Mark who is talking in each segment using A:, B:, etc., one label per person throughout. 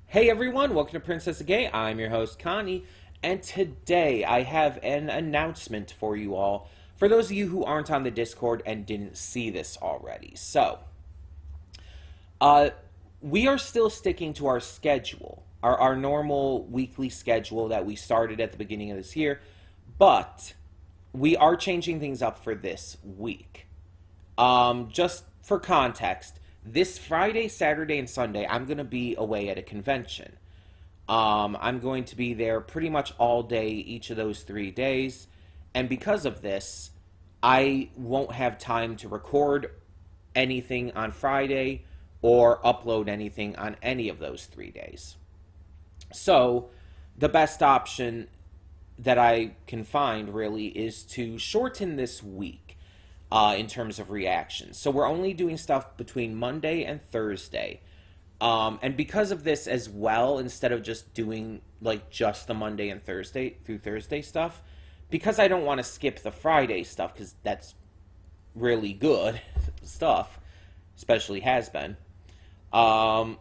A: Hey everyone, welcome to Princess Gay. I'm your host Connie, and today I have an announcement for you all. For those of you who aren't on the Discord and didn't see this already, uh, we are still sticking to our schedule, our normal weekly schedule that we started at the beginning of this year, but we are changing things up for this week. Just for context, this Friday, Saturday, and Sunday, I'm going to be away at a convention. I'm going to be there pretty much all day, each of those 3 days. And because of this, I won't have time to record anything on Friday or upload anything on any of those 3 days. So, the best option that I can find really is to shorten this week in terms of reactions. So we're only doing stuff between Monday and Thursday. And because of this as well, instead of just doing like just the Monday and Thursday through Thursday stuff, because I don't want to skip the Friday stuff because that's really good stuff, especially has been. Um,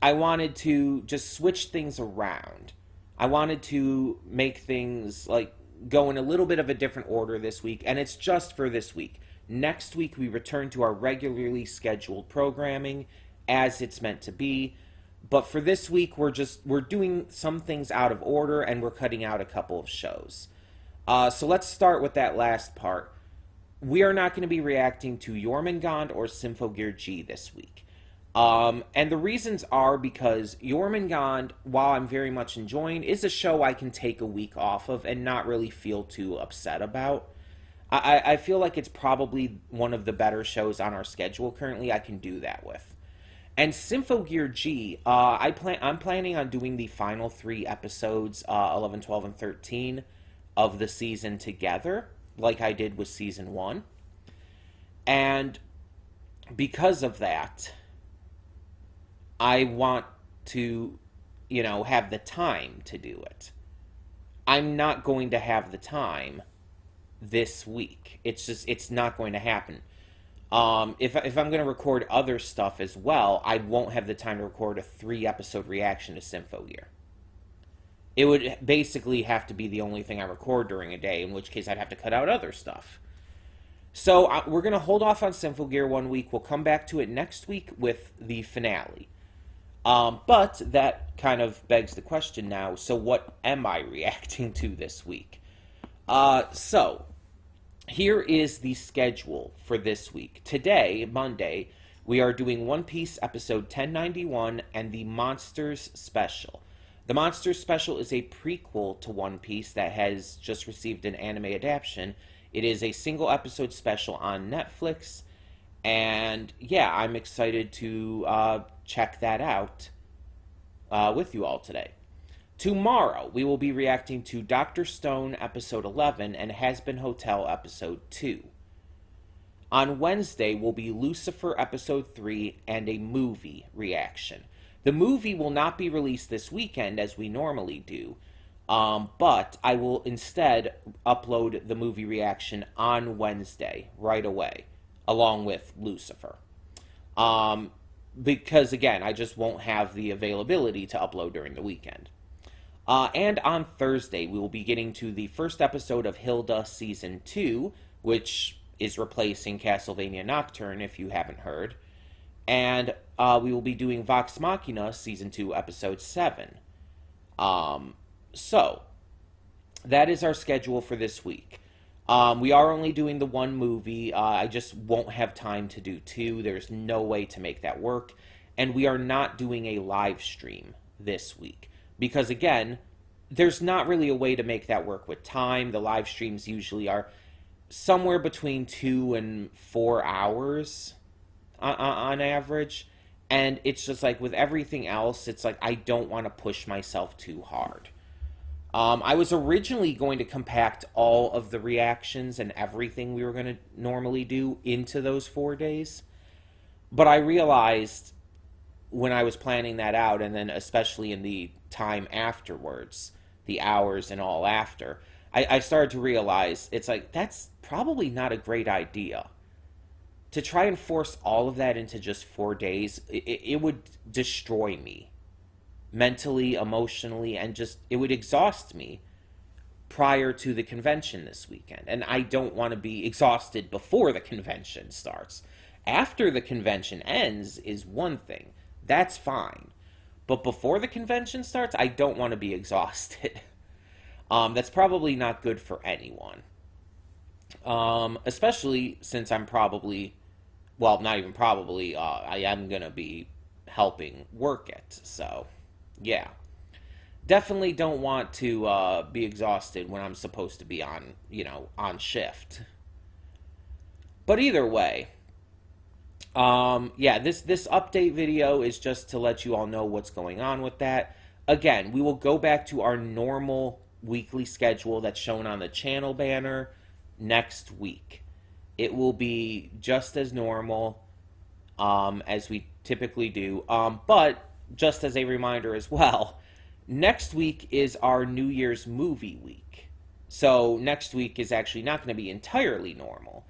A: I wanted to just switch things around. I wanted to make things like go in a little bit of a different order this week, and it's just for this week. Next week, we return to our regularly scheduled programming as it's meant to be. But for this week, we're doing some things out of order, and we're cutting out a couple of shows. So let's start with that last part. We are not going to be reacting to Jormungand or Symphogear G this week. And the reasons are because Jormungand, while I'm very much enjoying, is a show I can take a week off of and not really feel too upset about. I feel like it's probably one of the better shows on our schedule currently I can do that with. And Symphogear G, I'm planning on doing the final 3 episodes, 11, 12, and 13 of the season together, like I did with season 1. And because of that, I want to, have the time to do it. I'm not going to have the time this week. It's not going to happen. If I'm going to record other stuff as well, I won't have the time to record a 3 episode reaction to Symphogear. It would basically have to be the only thing I record during a day, in which case I'd have to cut out other stuff. So we're going to hold off on Symphogear 1 week. We'll come back to it next week with the finale. But that kind of begs the question now, so what am I reacting to this week? So, here is the schedule for this week. Today, Monday, we are doing One Piece episode 1091 and the Monsters Special. The Monsters Special is a prequel to One Piece that has just received an anime adaptation. It is a single episode special on Netflix. And yeah, I'm excited to check that out with you all today. Tomorrow, we will be reacting to Dr. Stone episode 11 and Has Been Hotel episode 2. On Wednesday will be Lucifer episode 3 and a movie reaction. The movie will not be released this weekend as we normally do, but I will instead upload the movie reaction on Wednesday right away, along with Lucifer. Because, again, I just won't have the availability to upload during the weekend. And on Thursday, we will be getting to the first episode of Hilda Season 2, which is replacing Castlevania Nocturne, if you haven't heard. And we will be doing Vox Machina Season 2, Episode 7. So, that is our schedule for this week. We are only doing the one movie. I just won't have time to do 2. There's no way to make that work. And we are not doing a live stream this week. Because, again, there's not really a way to make that work with time. The live streams usually are somewhere between 2 and 4 hours on average. And it's just like with everything else, it's like I don't want to push myself too hard. I was originally going to compact all of the reactions and everything we were going to normally do into those 4 days. But I realized when I was planning that out, and then especially in the time afterwards, the hours and all after, I started to realize it's like that's probably not a great idea. To try and force all of that into just 4 days, it would destroy me mentally, emotionally, and just it would exhaust me prior to the convention this weekend. And I don't want to be exhausted before the convention starts. After the convention ends is one thing. That's fine. But before the convention starts, I don't want to be exhausted. That's probably not good for anyone. Especially since I'm probably, well, not even probably, I am going to be helping work it. So, yeah. Definitely don't want to be exhausted when I'm supposed to be on, on shift. But either way, yeah, this update video is just to let you all know what's going on with that. Again, we will go back to our normal weekly schedule that's shown on the channel banner next week. It will be just as normal as we typically do. But just as a reminder as well, next week is our New Year's movie week. So next week is actually not going to be entirely normal.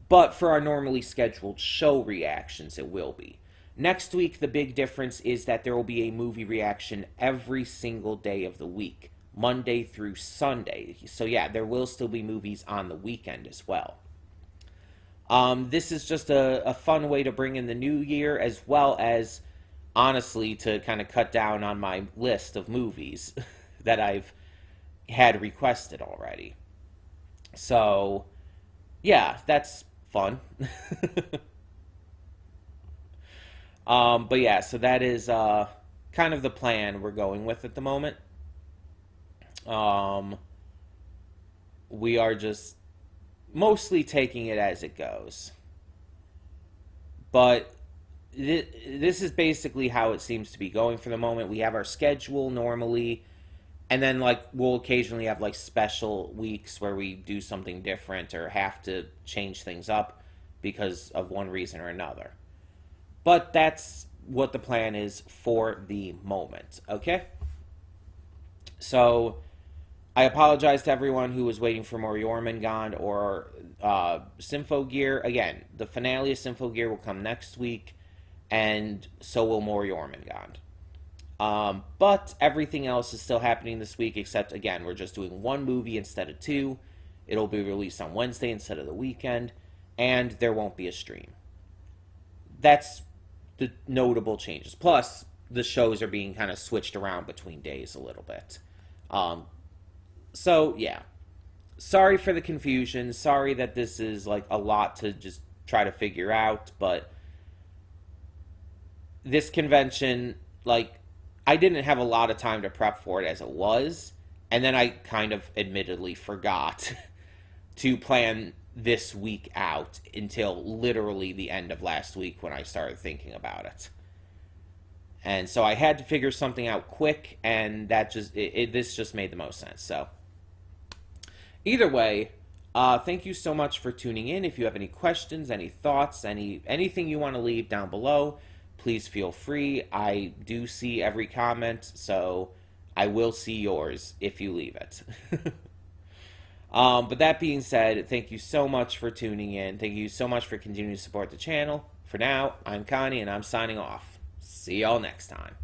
A: But for our normally scheduled show reactions, it will be. Next week, the big difference is that there will be a movie reaction every single day of the week, Monday through Sunday. So yeah, there will still be movies on the weekend as well. This is just a fun way to bring in the new year, as well as, honestly, to kind of cut down on my list of movies that I've had requested already. So, yeah, that's fun. But yeah, so that is kind of the plan we're going with at the moment. We are just mostly taking it as it goes. But this is basically how it seems to be going for the moment. We have our schedule normally, and then we'll occasionally have special weeks where we do something different or have to change things up because of one reason or another. But that's what the plan is for the moment, okay? So I apologize to everyone who was waiting for more Jormungand or Symphogear. Again, the finale of Symphogear will come next week, and so will more Jormungand. But everything else is still happening this week, except, again, we're just doing one movie instead of two. It'll be released on Wednesday instead of the weekend, and there won't be a stream. That's the notable changes. Plus, the shows are being kind of switched around between days a little bit. So, yeah. Sorry for the confusion. Sorry that this is, a lot to just try to figure out, but this convention, I didn't have a lot of time to prep for it as it was, and then I kind of admittedly forgot to plan this week out until literally the end of last week when I started thinking about it. And so I had to figure something out quick, and that this just made the most sense. So either way, thank you so much for tuning in. If you have any questions, any thoughts, anything you want to leave down below, please feel free. I do see every comment, so I will see yours if you leave it. But that being said, thank you so much for tuning in. Thank you so much for continuing to support the channel. For now, I'm Connie, and I'm signing off. See y'all next time.